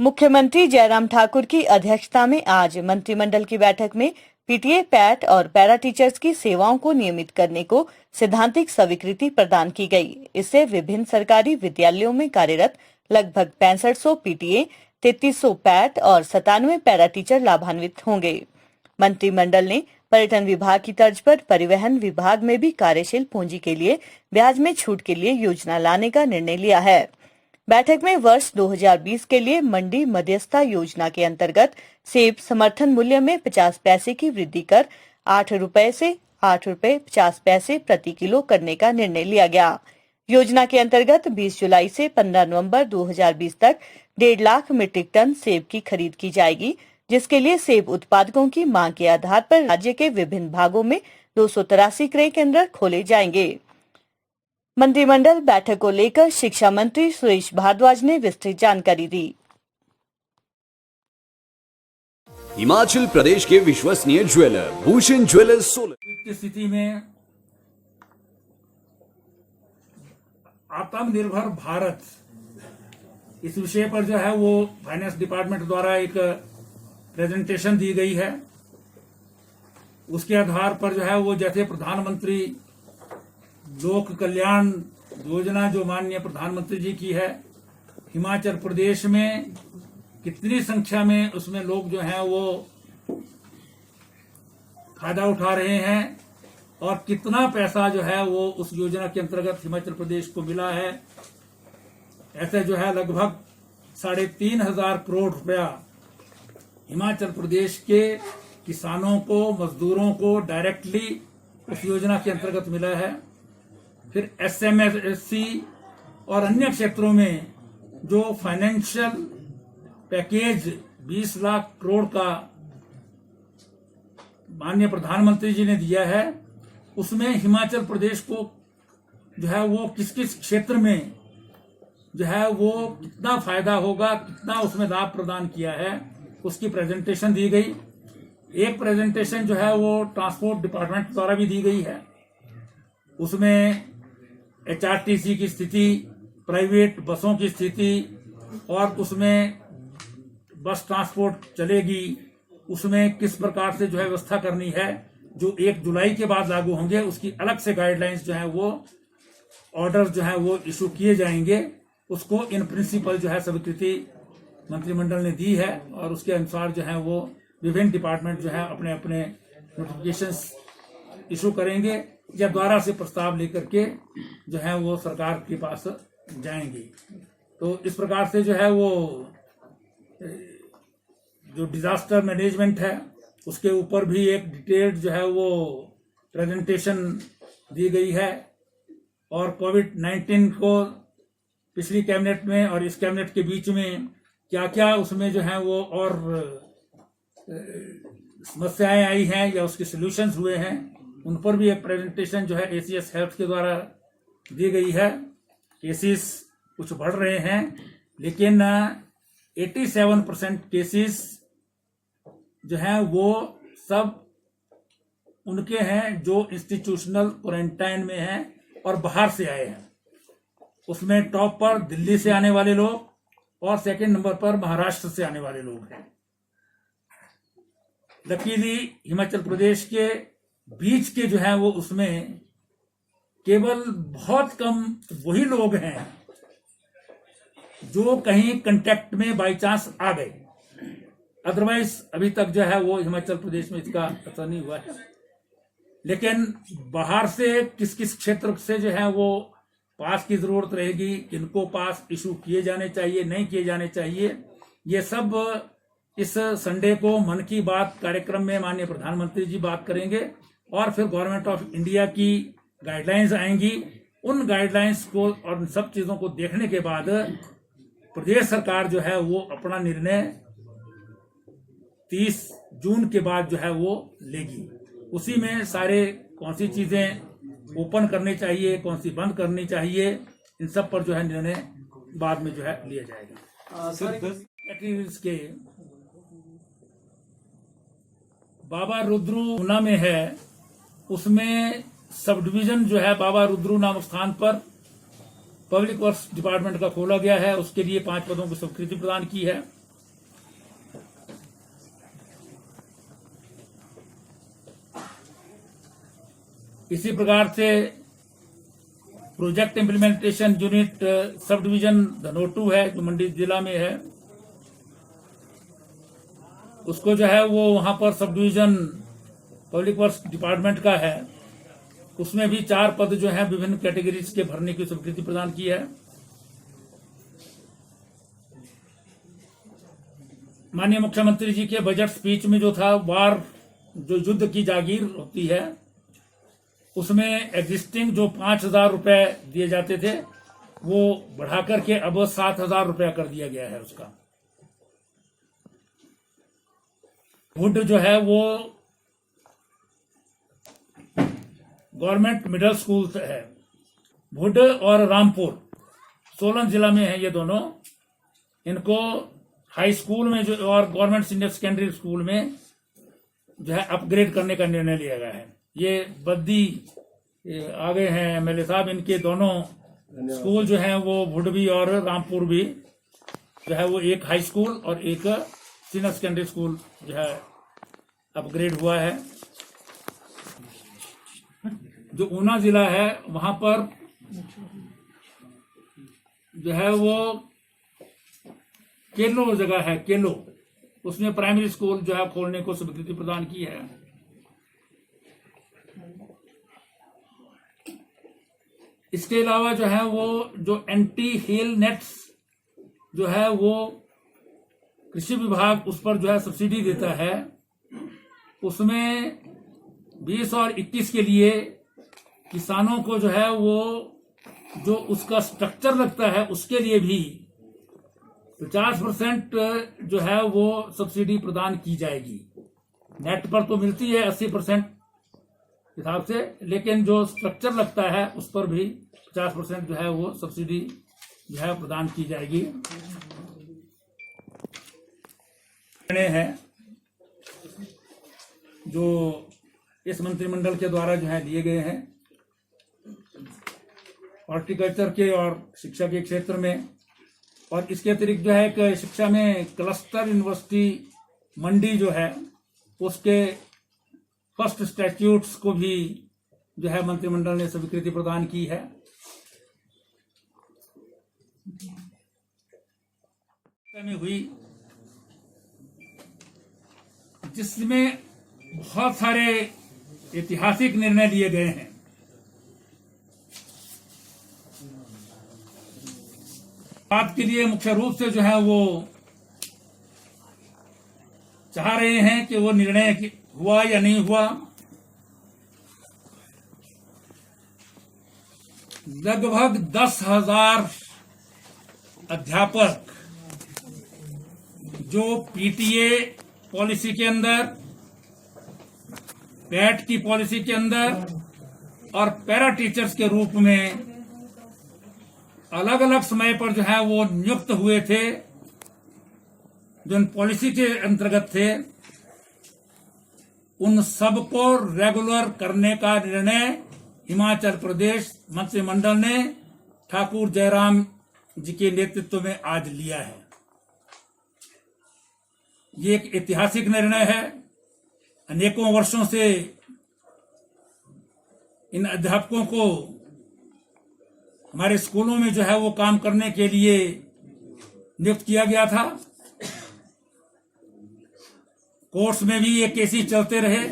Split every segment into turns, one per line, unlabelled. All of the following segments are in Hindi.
मुख्यमंत्री जयराम ठाकुर की अध्यक्षता में आज मंत्रिमंडल की बैठक में पीटीए, पैट और पैरा टीचर्स की सेवाओं को नियमित करने को सैद्धांतिक स्वीकृति प्रदान की गई। इससे विभिन्न सरकारी विद्यालयों में कार्यरत लगभग 6500 पीटीए, 3300 पैट और 97 पैरा टीचर लाभान्वित होंगे। मंत्रिमंडल ने पर्यटन विभाग की तर्ज पर परिवहन विभाग में भी कार्यशील पूंजी के लिए ब्याज में छूट के लिए योजना लाने का निर्णय लिया है। बैठक में वर्ष 2020 के लिए मंडी मध्यस्थता योजना के अंतर्गत सेब समर्थन मूल्य में 50 पैसे की वृद्धि कर 8 रुपए से 8 रुपए 50 पैसे प्रति किलो करने का निर्णय लिया गया। योजना के अंतर्गत 20 जुलाई से 15 नवंबर 2020 तक 1.5 लाख मीट्रिक टन सेब की खरीद की जाएगी, जिसके लिए सेब उत्पादकों की मांग के आधार पर राज्य के विभिन्न भागों में 283 क्रय केंद्र खोले जाएंगे। मंत्रिमंडल बैठक को लेकर शिक्षा मंत्री सुरेश भारद्वाज ने विस्तृत जानकारी दी।
हिमाचल प्रदेश के विश्वसनीय ज्वेलर भूषण ज्वेलर्स सोलन
की स्थिति में आत्मनिर्भर भारत इस विषय पर जो है वो फाइनेंस डिपार्टमेंट द्वारा एक प्रेजेंटेशन दी गई है। उसके आधार पर जो है वो जैसे प्रधानमंत्री लोक कल्याण योजना जो माननीय प्रधानमंत्री जी की है, हिमाचल प्रदेश में कितनी संख्या में उसमें लोग जो हैं वो फायदा उठा रहे हैं और कितना पैसा जो है वो उस योजना के अंतर्गत हिमाचल प्रदेश को मिला है। ऐसे जो है लगभग 3,500 करोड़ रुपया हिमाचल प्रदेश के किसानों को, मजदूरों को डायरेक्टली उस योजना के अंतर्गत मिला है। फिर एसएमएससी और अन्य क्षेत्रों में जो फाइनेंशियल पैकेज 20 लाख करोड़ का माननीय प्रधानमंत्री जी ने दिया है, उसमें हिमाचल प्रदेश को जो है वो किस किस क्षेत्र में जो है वो कितना फायदा होगा, कितना उसमें लाभ प्रदान किया है, उसकी प्रेजेंटेशन दी गई। एक प्रेजेंटेशन जो है वो ट्रांसपोर्ट डिपार्टमेंट द्वारा भी दी गई है। उसमें एचआरटीसी की स्थिति, प्राइवेट बसों की स्थिति और उसमें बस ट्रांसपोर्ट चलेगी उसमें किस प्रकार से जो है व्यवस्था करनी है, जो 1 जुलाई के बाद लागू होंगे उसकी अलग से गाइडलाइंस जो है वो ऑर्डर जो है वो इशू किए जाएंगे। उसको इन प्रिंसिपल जो है स्वीकृति मंत्रिमंडल ने दी है और उसके अनुसार जो है वो विभिन्न डिपार्टमेंट जो है अपने अपने नोटिफिकेशंस इशू करेंगे या द्वारा से प्रस्ताव लेकर के जो है वो सरकार के पास जाएंगे। तो इस प्रकार से जो है वो जो डिजास्टर मैनेजमेंट है उसके ऊपर भी एक डिटेल्ड जो है वो प्रेजेंटेशन दी गई है। और कोविड-19 को पिछली कैबिनेट में और इस कैबिनेट के बीच में क्या क्या उसमें जो है वो और समस्याएं आई हैं या उसके सॉल्यूशंस हुए हैं, उन पर भी एक प्रेजेंटेशन जो है एसीएस हेल्थ के द्वारा दी गई है। केसेस कुछ बढ़ रहे हैं लेकिन 87% केसेस जो हैं वो सब उनके हैं जो इंस्टीट्यूशनल क्वारंटाइन में हैं और बाहर से आए हैं। उसमें टॉप पर दिल्ली से आने वाले लोग और सेकंड नंबर पर महाराष्ट्र से आने वाले लोग हैं। लकीली हिमाचल प्रदेश के बीच के जो है वो उसमें केवल बहुत कम वही लोग हैं जो कहीं कांटेक्ट में बाई चांस आ गए, अदरवाइज अभी तक जो है वो हिमाचल प्रदेश में इसका असर नहीं हुआ है। लेकिन बाहर से किस किस क्षेत्र से जो है वो पास की जरूरत रहेगी, किनको पास इशू किए जाने चाहिए, नहीं किए जाने चाहिए, ये सब इस संडे को मन की बात कार्यक्रम में माननीय प्रधानमंत्री जी बात करेंगे और फिर गवर्नमेंट ऑफ इंडिया की गाइडलाइंस आएंगी। उन गाइडलाइंस को और उन सब चीजों को देखने के बाद प्रदेश सरकार जो है वो अपना निर्णय 30 जून के बाद जो है वो लेगी। उसी में सारे कौन सी चीजें ओपन करनी चाहिए, कौन सी बंद करनी चाहिए, इन सब पर जो है निर्णय बाद में जो है लिया जाएगा। के बाबा रुद्रू ऊना में है, उसमें सब डिवीजन जो है बाबा रुद्रू नामक स्थान पर पब्लिक वर्क्स डिपार्टमेंट का खोला गया है। उसके लिए 5 पदों की स्वीकृति प्रदान की है। इसी प्रकार से project implementation unit sub division Dhanotu है जो मंडी जिला में है, उसको जो है वो वहां पर sub division public works department का है, उसमें भी 4 पद जो है विभिन्न कैटेगरीज के भरने की स्वीकृति प्रदान की है। माननीय मुख्यमंत्री जी के बजट स्पीच में जो था वार जो युद्ध की जागीर होती है, उसमें एग्जिस्टिंग जो 5,000 रुपए दिए जाते थे वो बढ़ाकर के अब 7,000 रुपया कर दिया गया है। उसका वुड जो है वो गवर्नमेंट मिडिल स्कूल है, वुड और रामपुर सोलन जिला में है ये दोनों। इनको हाई स्कूल में जो और गवर्नमेंट सीनियर सेकेंडरी स्कूल में जो है अपग्रेड करने का निर्णय लिया गया है। ये बद्दी आ गए हैं एमएलए साहब, इनके दोनों स्कूल जो हैं वो वुडबी और रामपुर भी जो है वो एक हाई स्कूल और एक सीनियर सेकेंडरी स्कूल जो है अपग्रेड हुआ है। जो ऊना जिला है वहां पर जो है वो केलो जगह है, केलो, उसमें प्राइमरी स्कूल जो है खोलने को स्वीकृति प्रदान की है। इसके अलावा जो है वो जो एंटी हेल नेट्स जो है वो कृषि विभाग उस पर जो है सब्सिडी देता है, उसमें 20 और 21 के लिए किसानों को जो है वो जो उसका स्ट्रक्चर लगता है उसके लिए भी 50% जो है वो सब्सिडी प्रदान की जाएगी। नेट पर तो मिलती है 80% हिसाब से, लेकिन जो स्ट्रक्चर लगता है उस पर भी 50% जो है वो सब्सिडी जो है प्रदान की जाएगी। है जो इस मंत्रिमंडल के द्वारा जो है लिए गए हैं हॉर्टिकल्चर के और शिक्षा के क्षेत्र में, और इसके अतिरिक्त जो है एक शिक्षा में क्लस्टर यूनिवर्सिटी मंडी जो है उसके फर्स्ट स्टैट्यूट्स को भी जो है मंत्रिमंडल ने स्वीकृति प्रदान की है। में हुई जिसमें बहुत सारे ऐतिहासिक निर्णय लिए गए हैं। बात के लिए मुख्य रूप से जो है वो चाह रहे हैं कि वो निर्णय हुआ या नहीं हुआ। लगभग 10,000 अध्यापक जो पीटीए पॉलिसी के अंदर, पैट की पॉलिसी के अंदर और पैरा टीचर्स के रूप में अलग अलग समय पर जो है वो नियुक्त हुए थे, जो इन पॉलिसी के अंतर्गत थे, उन सबको रेगुलर करने का निर्णय हिमाचल प्रदेश मंत्रिमंडल ने ठाकुर जयराम जी के नेतृत्व में आज लिया है। ये एक ऐतिहासिक निर्णय है। अनेकों वर्षों से इन अध्यापकों को हमारे स्कूलों में जो है वो काम करने के लिए नियुक्त किया गया था। कोर्ट्स में भी ये केसेस चलते रहे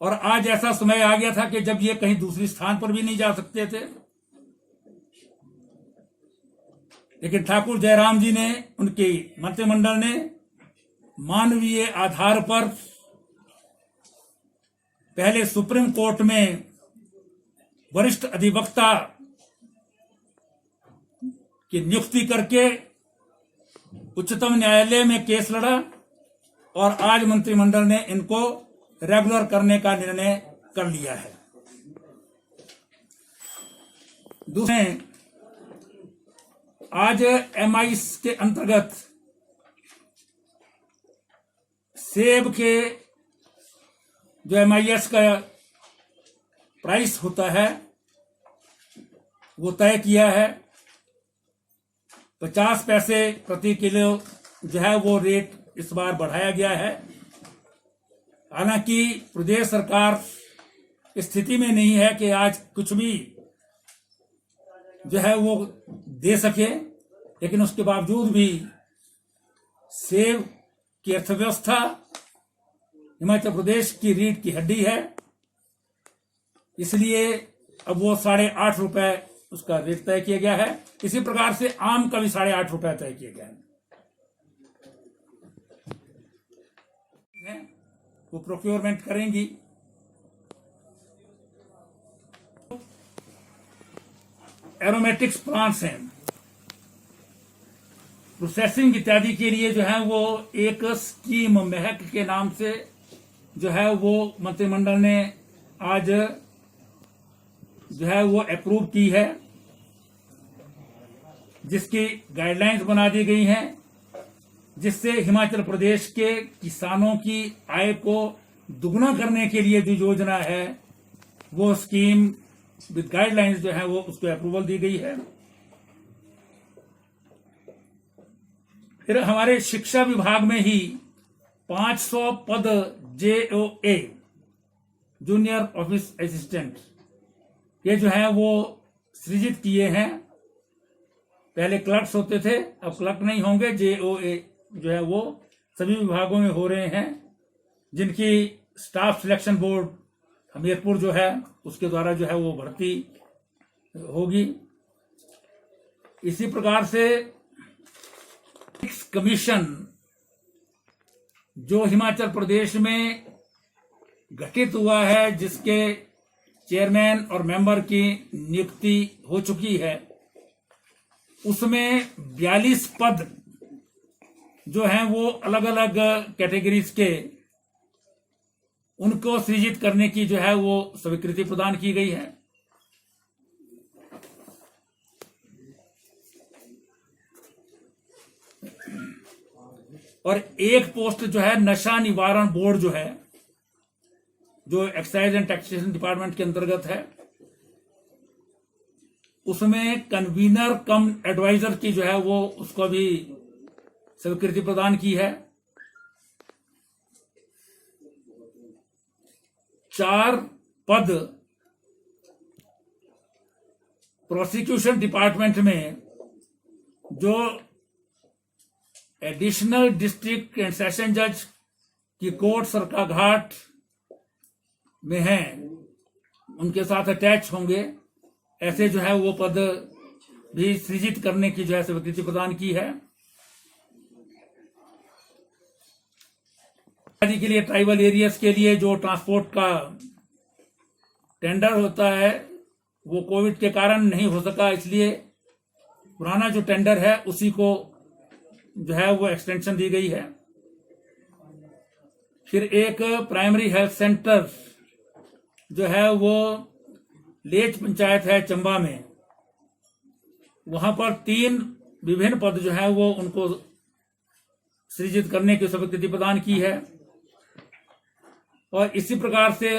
और आज ऐसा समय आ गया था कि जब ये कहीं दूसरी स्थान पर भी नहीं जा सकते थे, लेकिन ठाकुर जयराम जी ने, उनके मंत्रिमंडल ने मानवीय आधार पर पहले सुप्रीम कोर्ट में वरिष्ठ अधिवक्ता की नियुक्ति करके उच्चतम न्यायालय में केस लड़ा और आज मंत्रिमंडल ने इनको रेगुलर करने का निर्णय कर लिया है। दूसरे, आज एमआईएस के अंतर्गत सेब के जो एमआईएस का प्राइस होता है वो तय किया है। 50 पैसे प्रति किलो जो है वो रेट इस बार बढ़ाया गया है। हालांकि प्रदेश सरकार स्थिति में नहीं है कि आज कुछ भी जो है वो दे सके, लेकिन उसके बावजूद भी सेब की अर्थव्यवस्था हिमाचल प्रदेश की रीढ़ की हड्डी है, इसलिए अब वो 8.5 रुपए उसका रेट तय किया गया है। इसी प्रकार से आम का भी 8.5 रुपए तय किया गया है। वो प्रोक्योरमेंट करेंगी। एरोमेटिक्स प्लांट्स हैं, प्रोसेसिंग इत्यादि के लिए जो है वो एक स्कीम महक के नाम से जो है वो मंत्रिमंडल ने आज जो है वो अप्रूव की है, जिसकी गाइडलाइंस बना दी गई हैं, जिससे हिमाचल प्रदेश के किसानों की आय को दुगना करने के लिए जो योजना है वो स्कीम विद गाइडलाइंस जो है वो उसको अप्रूवल दी गई है। फिर हमारे शिक्षा विभाग में ही 500 पद JOA जूनियर ऑफिस असिस्टेंट ये जो है वो सृजित किए हैं। पहले क्लर्क्स होते थे, अब क्लर्क नहीं होंगे, JOA जो है वो सभी विभागों में हो रहे हैं, जिनकी स्टाफ सिलेक्शन बोर्ड हमीरपुर जो है उसके द्वारा जो है वो भर्ती होगी। इसी प्रकार से कमीशन जो हिमाचल प्रदेश में गठित हुआ है, जिसके चेयरमैन और मेंबर की नियुक्ति हो चुकी है, उसमें 42 पद जो हैं वो अलग अलग कैटेगरीज के उनको सृजित करने की जो है वो स्वीकृति प्रदान की गई है। और एक पोस्ट जो है नशा निवारण बोर्ड जो है, जो एक्साइज एंड टैक्सेशन डिपार्टमेंट के अंतर्गत है, उसमें कन्वीनर कम एडवाइजर की जो है वो उसको भी स्वीकृति प्रदान की है। 4 पद प्रोसिक्यूशन डिपार्टमेंट में जो एडिशनल डिस्ट्रिक्ट एंड सेशन जज की कोर्ट सरकाघाट में हैं, उनके साथ अटैच होंगे, ऐसे जो है वो पद भी सृजित करने की जो है स्वीकृति प्रदान की है। आदि के लिए ट्राइबल एरियाज के लिए जो ट्रांसपोर्ट का टेंडर होता है वो कोविड के कारण नहीं हो सका, इसलिए पुराना जो टेंडर है उसी को जो है वो एक्सटेंशन दी गई है। फिर एक प्राइमरी हेल्थ सेंटर जो है वो लेच पंचायत है चंबा में, वहां पर 3 विभिन्न पद जो है वो उनको सृजित करने की स्वीकृति प्रदान की है। और इसी प्रकार से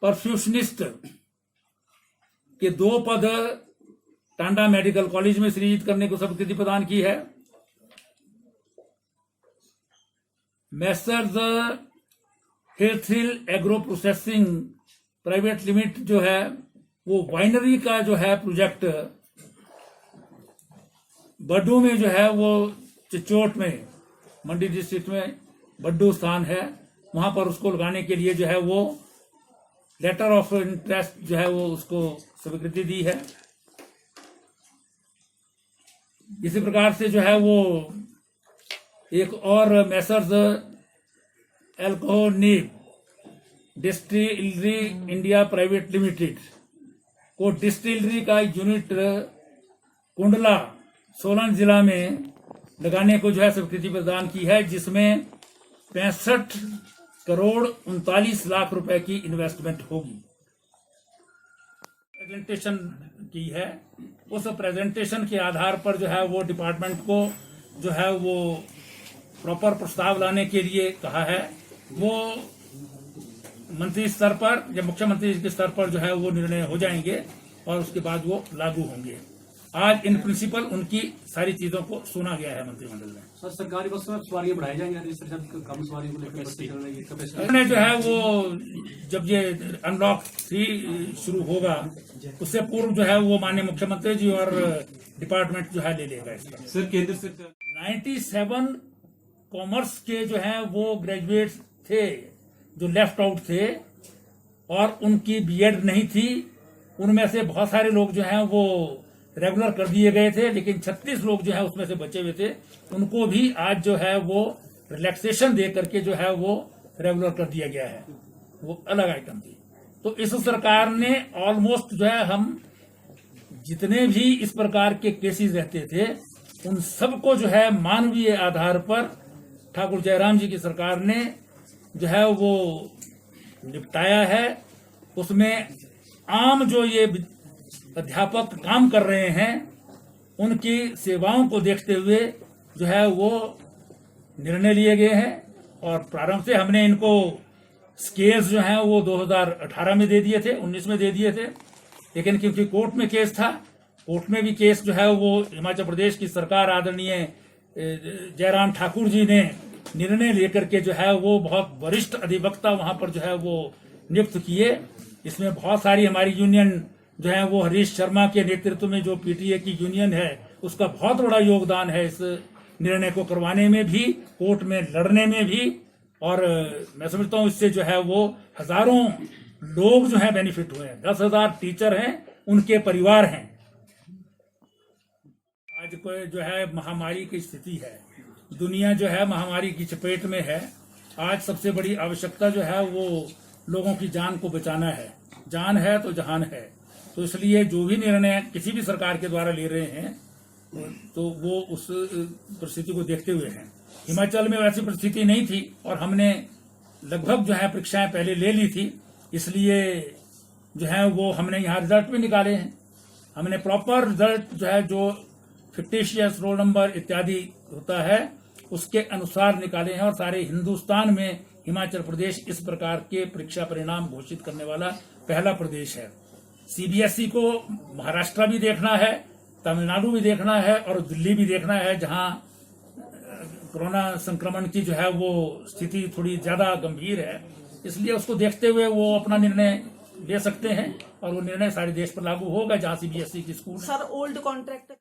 परफ्यूशनिस्ट के 2 पद टांडा मेडिकल कॉलेज में सृजित करने को स्वीकृति प्रदान की है। Messrs Hillthrill agro processing private limited जो है वो वाइनरी का जो है प्रोजेक्ट बड्डू में जो है वो चिचोट में मंडी डिस्ट्रिक्ट में बड्डू स्थान है, वहां पर उसको लगाने के लिए जो है वो लेटर ऑफ इंटरेस्ट जो है वो उसको स्वीकृति दी है। इसी प्रकार से जो है वो एक और मैसर्स एल्कोहनिक डिस्टिलरी इंडिया प्राइवेट लिमिटेड को डिस्टिलरी का यूनिट कुंडला सोलन जिला में लगाने को जो है स्वीकृति प्रदान की है, जिसमें 65 करोड़ 39 लाख रुपए की इन्वेस्टमेंट होगी। प्रेजेंटेशन की है, उस प्रेजेंटेशन के आधार पर जो है वो डिपार्टमेंट को जो है वो प्रॉपर प्रस्ताव लाने के लिए कहा है। वो मंत्री स्तर पर या मुख्यमंत्री के स्तर पर जो है वो निर्णय हो जाएंगे और उसके बाद वो लागू होंगे। आज इन प्रिंसिपल उनकी सारी चीजों को सुना गया है मंत्रिमंडल में।
सर सरकारी बसों में सवारियां बढ़ाई जाएंगी, जिस तरह से कम सवारी को लेकर बसें चल रही है, कैपेसिटी
हमने जो है वो जब ये अनलॉक 3 शुरू होगा उससे पूर्व जो है वो माननीय मुख्यमंत्री जी और डिपार्टमेंट जो है ले लेगा इसका।
सर केंद्र सरकार
97 कॉमर्स के जो है वो ग्रेजुएट थे जो लेफ्ट आउट थे और उनकी बीएड नहीं थी, उनमें से बहुत सारे लोग जो हैं वो रेगुलर कर दिए गए थे, लेकिन 36 लोग जो है उसमें से बचे हुए थे, उनको भी आज जो है वो रिलैक्सेशन दे करके जो है वो रेगुलर कर दिया गया है, वो अलग आइटम थी। तो इस सरकार ने ऑलमोस्ट जो है हम जितने भी इस प्रकार के केसेस रहते थे उन सबको जो है मानवीय आधार पर ठाकुर जयराम जी की सरकार ने जो है वो निपटाया है। उसमें आम जो ये अध्यापक काम कर रहे हैं उनकी सेवाओं को देखते हुए जो है वो निर्णय लिए गए हैं और प्रारंभ से हमने इनको स्केल्स जो हैं वो 2018 में दे दिए थे, 19 में दे दिए थे, लेकिन क्योंकि कोर्ट में केस था, कोर्ट में भी केस जो है वो हिमाचल प्रदेश की सरकार आदरणीय जयराम ठाकुर जी ने निर्णय लेकर के जो है वो बहुत वरिष्ठ अधिवक्ता वहां पर जो है वो नियुक्त किए। इसमें बहुत सारी हमारी यूनियन जो है वो हरीश शर्मा के नेतृत्व में जो पीटीए की यूनियन है उसका बहुत बड़ा योगदान है इस निर्णय को करवाने में भी, कोर्ट में लड़ने में भी, और मैं समझता हूँ इससे जो है वो हजारों लोग जो है बेनिफिट हुए हैं। 10,000 टीचर हैं, उनके परिवार हैं। आज कोई जो है महामारी की स्थिति है, दुनिया जो है महामारी की चपेट में है। आज सबसे बड़ी आवश्यकता जो है वो लोगों की जान को बचाना है। जान है तो जहान है, तो इसलिए जो भी निर्णय किसी भी सरकार के द्वारा ले रहे हैं तो वो उस परिस्थिति को देखते हुए हैं। हिमाचल में वैसी परिस्थिति नहीं थी और हमने लगभग जो है परीक्षाएं पहले ले ली थी, इसलिए जो है वो हमने यहाँ रिजल्ट भी निकाले हैं। हमने प्रॉपर रिजल्ट जो है जो फिक्टिशियस रोल नंबर इत्यादि होता है उसके अनुसार निकाले हैं और सारे हिंदुस्तान में हिमाचल प्रदेश इस प्रकार के परीक्षा परिणाम घोषित करने वाला पहला प्रदेश है। सीबीएसई को महाराष्ट्र भी देखना है, तमिलनाडु भी देखना है और दिल्ली भी देखना है, जहां कोरोना संक्रमण की जो है वो स्थिति थोड़ी ज्यादा गंभीर है। इसलिए उसको देखते हुए वो अपना निर्णय ले सकते हैं और वो निर्णय सारे देश पर लागू होगा जहां सीबीएसई की स्कूल।
Sir old contract